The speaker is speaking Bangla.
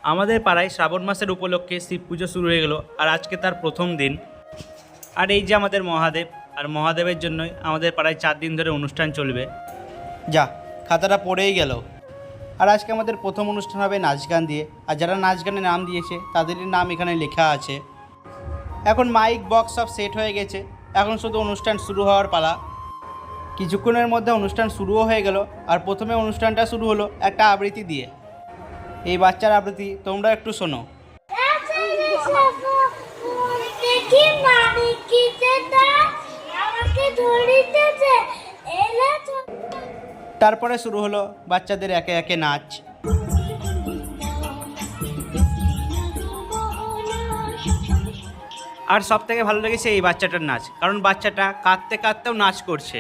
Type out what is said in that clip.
আমাদের পাড়ায় শ্রাবণ মাসের উপলক্ষে শিব পুজো শুরু হয়ে গেল, আর আজকে তার প্রথম দিন। আর এই যে আমাদের মহাদেব, আর মহাদেবের জন্যই আমাদের পাড়ায় 4 দিন ধরে অনুষ্ঠান চলবে। যা, খাতাটা পড়েই গেল। আর আজকে আমাদের প্রথম অনুষ্ঠান হবে নাচ গান দিয়ে, আর যারা নাচ গানে নাম দিয়েছে তাদেরই নাম এখানে লেখা আছে। এখন মাইক বক্স সব সেট হয়ে গেছে, এখন শুধু অনুষ্ঠান শুরু হওয়ার পালা। কিছুক্ষণের মধ্যে অনুষ্ঠান শুরুও হয়ে গেল। আর প্রথমে অনুষ্ঠানটা শুরু হলো একটা আবৃত্তি দিয়ে। এই বাচ্চার আবৃত্তি তোমরা একটু শোনো। তারপরে শুরু হলো বাচ্চাদের একে একে নাচ। আর সব থেকে ভালো লেগেছে এই বাচ্চাটার নাচ, কারণ বাচ্চাটা কাঁদতে কাঁদতেও নাচ করছে।